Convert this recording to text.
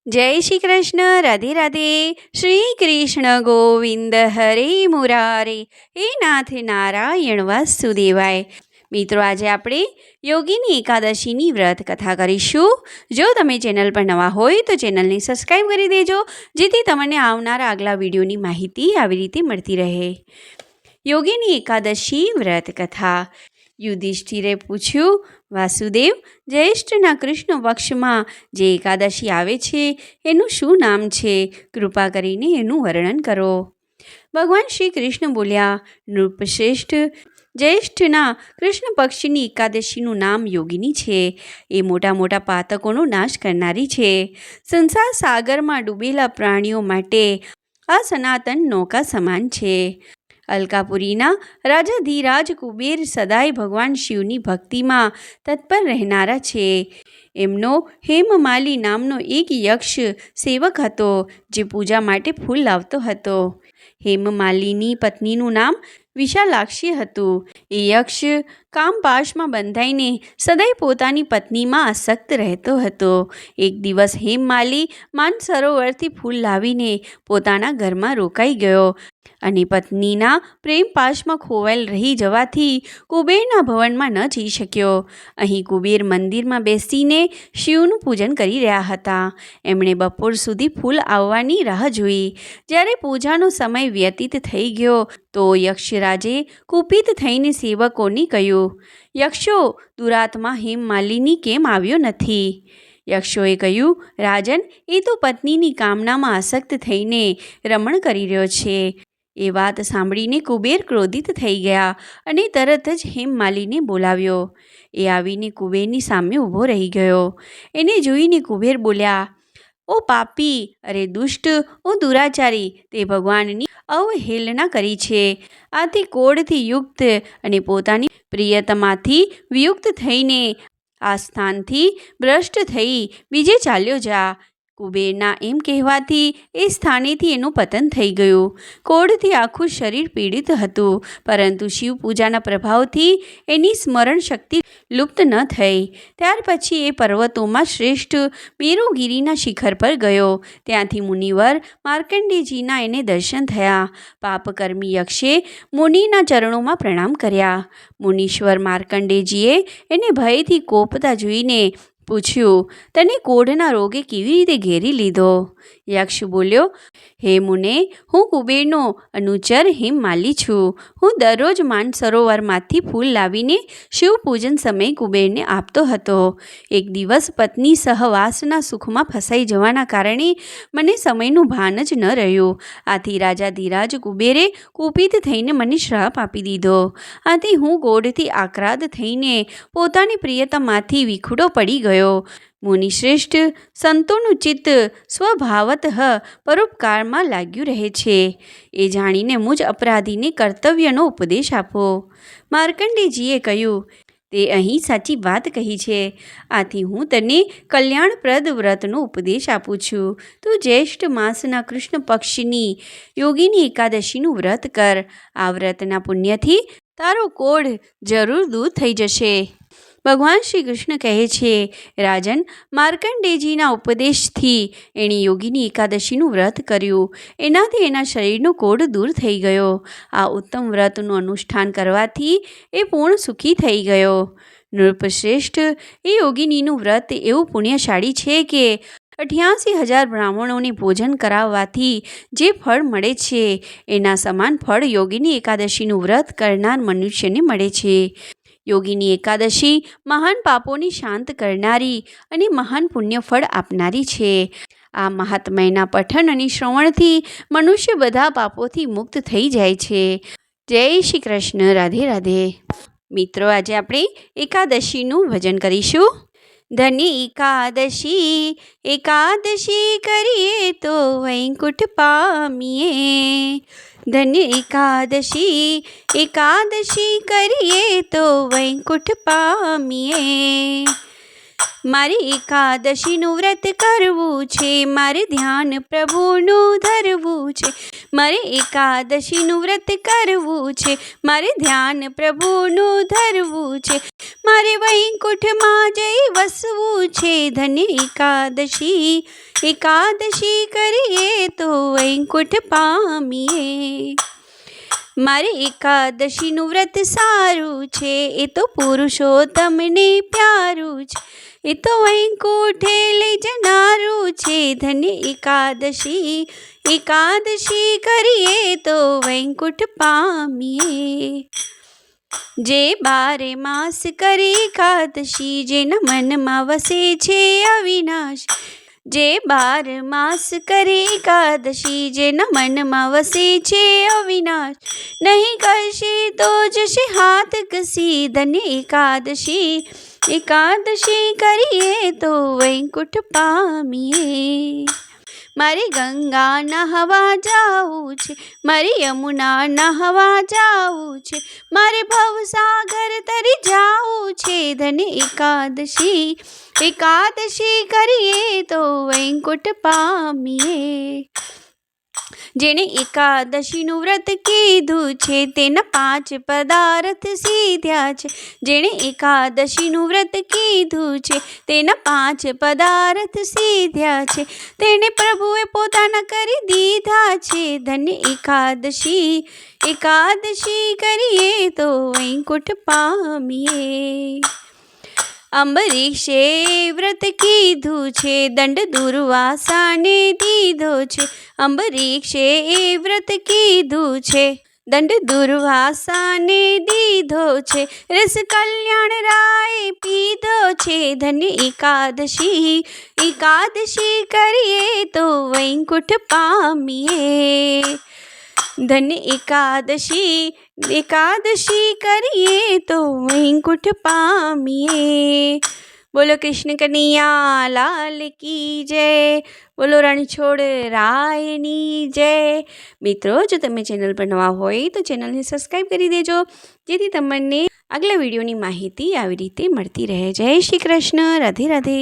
जय श्री कृष्ण। राधे राधे। श्री कृष्ण गोविंद हरे मुरारे, हे नाथ नारायण वासुदेवाय। મિત્રો, આજે આપણે યોગીની એકાદશીની વ્રત કથા કરીશું। જો તમે ચેનલ પર નવા હોય તો ચેનલને સબસ્ક્રાઈબ કરી દેજો, જેથી તમને આવનારા આગલા વિડીયોની માહિતી આવી રીતે મળતી રહે। યોગીની એકાદશી વ્રત કથા। યુધિષ્ઠિરે પૂછ્યું, વાસુદેવ, જ્યેષ્ઠના કૃષ્ણ પક્ષમાં જે એકાદશી આવે છે એનું શું નામ છે? કૃપા કરીને એનું વર્ણન કરો। ભગવાન શ્રી કૃષ્ણ બોલ્યા, નૃપશ્રેષ્ઠ, જ્યેષ્ઠના કૃષ્ણ પક્ષની એકાદશીનું નામ યોગિની છે। એ મોટા મોટા પાતકોનો નાશ કરનારી છે। સંસાર સાગરમાં ડૂબેલા પ્રાણીઓ માટે આ સનાતન નૌકા સમાન છે। અલકાપુરીના રાજા ધીરાજ કુબેર સદાય ભગવાન શિવની ભક્તિમાં તત્પર રહેનારા છે। એમનો હેમમાલી નામનો એક યક્ષ સેવક હતો, જે પૂજા માટે ફૂલ લાવતો હતો। હેમમાલીની પત્નીનું નામ વિશાલાક્ષી હતું। એ યક્ષ કામપાશમાં બંધાઈને સદાય પોતાની પત્નીમાં આસક્ત રહેતો હતો। એક દિવસ હેમમાલી માનસરોવરથી ફૂલ લાવીને પોતાના ઘરમાં રોકાઈ ગયો અને પત્નીના પ્રેમપાશમાં ખોવાયેલ રહી જવાથી કુબેરના ભવનમાં ન જઈ શક્યો। અહીં કુબેર મંદિરમાં બેસીને શિવનું પૂજન કરી રહ્યા હતા। એમણે બપોર સુધી ફૂલ આવવાની રાહ જોઈ। જ્યારે પૂજાનો સમય વ્યતીત થઈ ગયો તો યક્ષરાજે કુપિત થઈને સેવકોને કહ્યું, યક્ષો, દુરાત્મા હેમમાલિની કેમ આવ્યો નથી? યક્ષોએ કહ્યું, રાજન, એ તો પત્નીની કામનામાં આસક્ત થઈને રમણ કરી રહ્યો છે। એ વાત સાંભળીને કુબેર ક્રોધિત થઈ ગયા અને તરત જ હેમમાલીને બોલાવ્યો। એ આવીને કુબેરની સામે ઊભો રહી ગયો। એને જોઈને કુબેર બોલ્યા, ઓ પાપી, અરે દુષ્ટ, ઓ દુરાચારી, તે ભગવાનની અવહેલના કરી છે। આથી કોઢથી યુક્ત અને પોતાની પ્રિયતમાથી વિયુક્ત થઈને આ સ્થાનથી ભ્રષ્ટ થઈ બીજે ચાલ્યો જા। કુબેરના એમ કહેવાથી એ સ્થાનેથી એનું પતન થઈ ગયું। કોઢથી આખું શરીર પીડિત હતું, પરંતુ શિવ પૂજાના પ્રભાવથી એની સ્મરણ શક્તિ લુપ્ત ન થઈ। ત્યાર પછી એ પર્વતોમાં શ્રેષ્ઠ મેરુગીરીના શિખર પર ગયો। ત્યાંથી મુનિવર માર્કંડેયજીના એને દર્શન થયા। પાપકર્મી યક્ષે મુનિના ચરણોમાં પ્રણામ કર્યા। મુનીશ્વર માર્કંડેયજીએ એને ભયથી કોપતા જોઈને પૂછ્યું, તને કોઢના રોગે કેવી રીતે ઘેરી લીધો? યક્ષ બોલ્યો, હે મુને, હું કુબેરનો અનુચર હેમમાલી છું। હું દરરોજ માનસરોવરમાંથી ફૂલ લાવીને શિવ પૂજન સમયે કુબેરને આપતો હતો। એક દિવસ પત્ની સહવાસના સુખમાં ફસાઈ જવાના કારણે મને સમયનું ભાન જ ન રહ્યું। આથી રાજા ધીરાજ કુબેરે કુપિત થઈને મને શ્રાપ આપી દીધો। આથી હું કોઢથી આક્રાંત થઈને પોતાની પ્રિયતમાથી વિખુટો પડી ગયો। મુનિશ્રેષ્ઠ, સંતોનું ચિત્ત સ્વભાવતઃ પરોપકારમાં લાગ્યું રહે છે। એ જાણીને મુજ અપરાધીને કર્તવ્યનો ઉપદેશ આપો। માર્કંડેયજીએ કહ્યું, તે અહીં સાચી વાત કહી છે। આથી હું તને કલ્યાણપ્રદ વ્રતનો ઉપદેશ આપું છું। તું જ્યેષ્ઠ માસના કૃષ્ણ પક્ષની યોગીની એકાદશીનું વ્રત કર। આ વ્રતના પુણ્યથી તારો કોઢ જરૂર દૂર થઈ જશે। ભગવાન શ્રી કૃષ્ણ કહે છે, રાજન, માર્કંડેયજીના ઉપદેશથી એણે યોગીની એકાદશીનું વ્રત કર્યું। એનાથી એના શરીરનો કોઢ દૂર થઈ ગયો। આ ઉત્તમ વ્રતનું અનુષ્ઠાન કરવાથી એ પૂર્ણ સુખી થઈ ગયો। નૃપશ્રેષ્ઠ, એ યોગિનીનું વ્રત એવું પુણ્યશાળી છે કે 88,000 બ્રાહ્મણોને ભોજન કરાવવાથી જે ફળ મળે છે, એના સમાન ફળ યોગીની એકાદશીનું વ્રત કરનાર મનુષ્યને મળે છે। યોગીની એકાદશી મહાન પાપોને શાંત કરનારી અને મહાન પુણ્યફળ આપનારી છે। આ મહાત્મ્યના પઠન અને શ્રવણથી મનુષ્ય બધા પાપોથી મુક્ત થઈ જાય છે। જય શ્રી કૃષ્ણ। રાધે રાધે। મિત્રો, આજે આપણે એકાદશીનું ભજન કરીશું। ધન્ય એકાદશી, એકાદશી કરીએ તો વૈકુંઠ પામીએ। ધન્ય એકાદશી, એકાદશી કરીએ તો વૈકુંઠ પામીએ। મારે એકાદશીનું વ્રત કરવું છે, મારે ધ્યાન પ્રભુનું ધરવું છે. મારે એકાદશીનું વ્રત કરવું છે, મારે ધ્યાન પ્રભુનું ધરવું છે. મારે વૈકુંઠમાં જઈ વસવું છે, ધન્ય એકાદશી. એકાદશી કરીએ તો વૈકુંઠ પામીએ. મારે એકાદશીનું વ્રત સારું છે, એ તો પુરુષોત્તમને પ્યારું છે, એ તો વૈકુંઠે લઈ જનારું છે, ધન્ય એકાદશી. એકાદશી કરીએ તો વૈકુંઠ પામીએ. જે 12 માસ કરે એકાદશી, જેના મનમાં વસે છે અવિનાશ. જે 12 માસ કરે એકાદશી, જેના મનમાં વસે છે અવિનાશ. નહીં કરશે તો જશે હાથ ઘસી, ધન્ય એકાદશી. એકાદશી કરીએ તો વૈકુંઠ પામીએ. મારે ગંગા નહાવા જાવું છે, મારે યમુના નહાવા જાવું છે, મારે ભવસાગર તરી જાવું છે, ધન્ય એકાદશી. એકાદશી કરીએ તો વૈકુંઠ પામીએ. જેણે એકાદશીનું વ્રત કીધું છે, તેના 5 પદાર્થ સીધ્યા છે. જેણે એકાદશીનું વ્રત કીધું છે, તેના 5 પદાર્થ સીધ્યા છે. તેને પ્રભુએ પોતાના કરી દીધા છે, ધન્ય એકાદશી. એકાદશી કરીએ તો વૈકુંઠ પામીએ. અંબરીશે વ્રત કીધું છે, દંડ દુર્વાસાને દીધો છે. અંબરીશે વ્રત કીધું છે, દંડ દુર્વાસાને દીધો છે. રસ કલ્યાણ રાય પીધો છે, ધન્ય એકાદશી. એકાદશી કરીએ તો વૈકુંઠ પામીએ. ધન્ય એકાદશી. એકાદશી કરીએ તો વૈકુંઠ પામીએ. બોલો કૃષ્ણ કનૈયા લાલ કી જય. બોલો રણછોડ રાયની જય. મિત્રો, જો તમે ચેનલ પર નવા હોય તો ચેનલને સબસ્ક્રાઈબ કરી દેજો, જેથી તમને આગલા વિડીયોની માહિતી આવી રીતે મળતી રહે. જય શ્રી કૃષ્ણ. રાધે રાધે.